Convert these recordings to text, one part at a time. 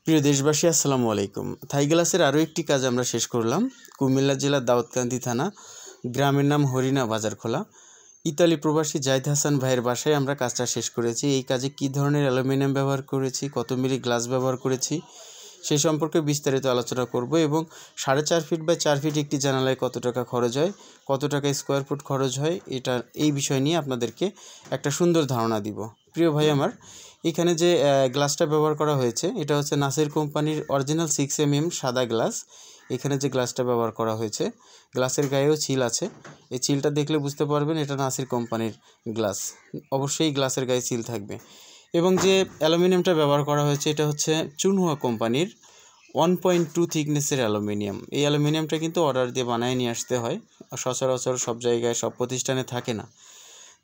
প্রিয় দেশবাসী, আসসালামু আলাইকুম। থাই গ্লাসের আরও একটি কাজ আমরা শেষ করলাম। কুমিল্লা জেলার দাউদকান্দি থানা, গ্রামের নাম হরিণা বাজারখোলা। ইতালি প্রবাসী জাহিদ হাসান ভাইয়ের বাসায় আমরা কাজটা শেষ করেছি। এই কাজে কী ধরনের অ্যালুমিনিয়াম ব্যবহার করেছি, কত মিলি গ্লাস ব্যবহার করেছি সেই সম্পর্কে বিস্তারিত আলোচনা করব এবং 4.5 ফিট বাই 4 ফিট একটি জানালায় কত টাকা খরচ হয়, কত টাকা স্কোয়ার ফুট খরচ হয়, এই বিষয় নিয়ে আপনাদেরকে একটা সুন্দর ধারণা দিব। প্রিয় ভাই আমার, এখানে যে গ্লাসটা ব্যবহার করা হয়েছে এটা হচ্ছে নাসির কোম্পানির অরিজিনাল 6mm সাদা গ্লাস। এখানে যে গ্লাসটা ব্যবহার করা হয়েছে, গ্লাসের গায়েও চিল আছে। এই চিলটা দেখলে বুঝতে পারবেন এটা নাসির কোম্পানির গ্লাস। অবশ্যই গ্লাসের গায়ে চিল থাকবে। এবং যে অ্যালুমিনিয়ামটা ব্যবহার করা হয়েছে এটা হচ্ছে চুনহুয়া কোম্পানির 1.2 থিকনেসের অ্যালুমিনিয়াম। এই অ্যালুমিনিয়ামটা কিন্তু অর্ডার দিয়ে বানিয়ে নিয়ে আসতে হয়, সচরাচর সব জায়গায় সব প্রতিষ্ঠানে থাকে না।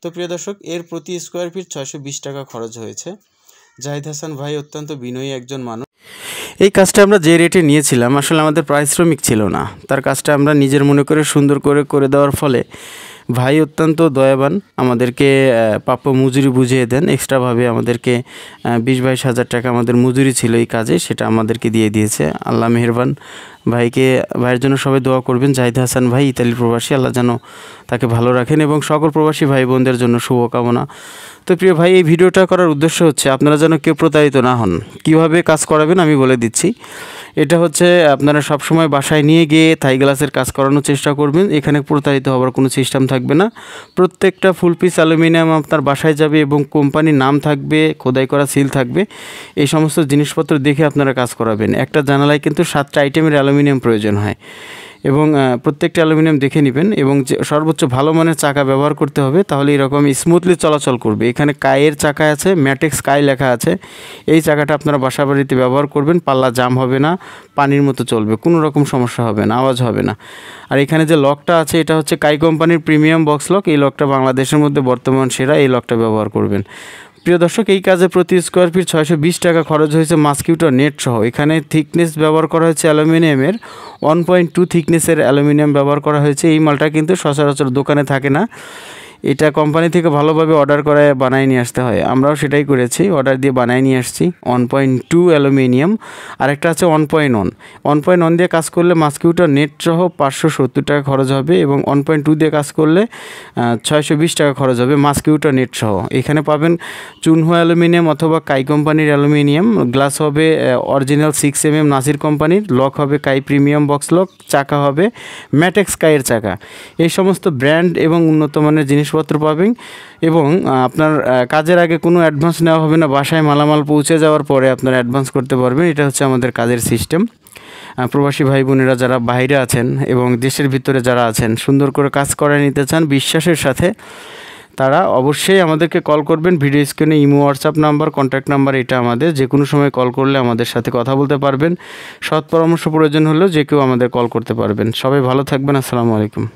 তো প্রিয় দর্শক, এর প্রতি স্কোয়ার ফিট 620 টাকা খরচ হয়েছে। জাহিদ হাসান ভাই অত্যন্ত বিনয়ী একজন মানুষ। এই কাজটা আমরা যে রেটে নিয়েছিলাম, আসলে আমাদের পারিশ্রমিক ছিল না। তার কাজটা আমরা নিজের মনে করে সুন্দর করে দেওয়ার ফলে ভাই অত্যন্ত দয়াবান, আমাদেরকে প্রাপ্য মজুরি বুঝিয়ে দেন। এক্সট্রাভাবে আমাদেরকে 20-22 হাজার টাকা আমাদের মজুরি ছিল এই কাজে, সেটা আমাদেরকে দিয়ে দিয়েছে। আল্লাহ মেহেরবান। ভাইয়ের জন্য সবাই দোয়া করবেন। জাহিদ হাসান ভাই ইতালি প্রবাসী, আল্লাহ যেন তাকে ভালো রাখেন এবং সকল প্রবাসী ভাই বোনদের জন্য শুভকামনা। তো প্রিয় ভাই, এই ভিডিওটা করার উদ্দেশ্য হচ্ছে আপনারা যেন কেউ প্রতারিত না হন। কীভাবে কাজ করাবেন আমি বলে দিচ্ছি। এটা হচ্ছে আপনারা সবসময় বাসায় নিয়ে গিয়ে থাই গ্লাসের কাজ করানোর চেষ্টা করবেন। এখানে প্রতারিত হওয়ার কোনো সিস্টেম থাকবে না। প্রত্যেকটা ফুল পিস অ্যালুমিনিয়াম আপনার বাসায় যাবে এবং কোম্পানির নাম থাকবে, খোদাই করা সিল থাকবে। এই সমস্ত জিনিসপত্র দেখে আপনারা কাজ করাবেন। একটা জানালায় কিন্তু 7টা আইটেমের অ্যালুমিনিয়াম প্রয়োজন হয় এবং প্রত্যেকটা অ্যালুমিনিয়াম দেখে নেবেন এবং সর্বোচ্চ ভালো মানের চাকা ব্যবহার করতে হবে, তাহলে এরকম স্মুথলি চলাচল করবে। এখানে কায়ের চাকা আছে, ম্যাটেক্স কাই লেখা আছে। এই চাকাটা আপনারা বাসা বাড়িতে ব্যবহার করবেন, পাল্লা জাম হবে না, পানির মতো চলবে, কোনো রকম সমস্যা হবে না, আওয়াজ হবে না। আর এখানে যে লকটা আছে এটা হচ্ছে কাই কোম্পানির প্রিমিয়াম বক্স লক। এই লকটা বাংলাদেশের মধ্যে বর্তমান সেরা, এই লকটা ব্যবহার করবেন। প্রিয় দর্শক, এই কাজে প্রতি স্কোয়ার ফিট 620 টাকা খরচ হয়েছে মাস্কিউটো নেট সহ। এখানে থিকনেস ব্যবহার করা হয়েছে অ্যালুমিনিয়ামের 1.2 থিকনেসের অ্যালুমিনিয়াম ব্যবহার করা হয়েছে। এই মালটা কিন্তু সচরাচর দোকানে থাকে না, এটা কোম্পানি থেকে ভালোভাবে অর্ডার করে বানিয়ে নিয়ে আসতে হয়। আমরাও সেটাই করেছি, অর্ডার দিয়ে বানিয়ে নিয়ে আসছি। 1.2 অ্যালুমিনিয়াম। আরেকটা আছে 1.1। 1.1 দিয়ে কাজ করলে মাস্কিউটো নেট সহ 570 টাকা খরচ হবে এবং 1.2 দিয়ে কাজ করলে 620 টাকা খরচ হবে মাস্কিউটো নেট সহ। এখানে পাবেন চুনহুয়া অ্যালুমিনিয়াম অথবা কাই কোম্পানির অ্যালুমিনিয়াম। গ্লাস হবে অরিজিনাল 6mm নাসির কোম্পানির, লক হবে কাই প্রিমিয়াম বক্স লক, চাকা হবে ম্যাটেক্স কাইয়ের চাকা। এই সমস্ত ব্র্যান্ড এবং উন্নত মানের জিনিসপত্র পাবেন এবং আপনার কাজের আগে কোনো অ্যাডভান্স নেওয়া হবে না। বাসায় মালামাল পৌঁছে যাওয়ার পরে আপনারা অ্যাডভান্স করতে পারবেন। এটা হচ্ছে আমাদের কাজের সিস্টেম। প্রবাসী ভাই বোনেরা যারা বাইরে আছেন এবং দেশের ভিতরে যারা আছেন, সুন্দর করে কাজ করে নিতে চান বিশ্বাসের সাথে, তারা অবশ্যই আমাদেরকে কল করবেন। ভিডিও স্ক্রিনে imo, WhatsApp number, contact number এটা আমাদের। যে কোনো সময় কল করলে আমাদের সাথে কথা বলতে পারবেন। সৎ পরামর্শ প্রয়োজন হলেও যে কেউ আমাদের কল করতে পারবেন। সবাই ভালো থাকবেন। আসসালামু আলাইকুম।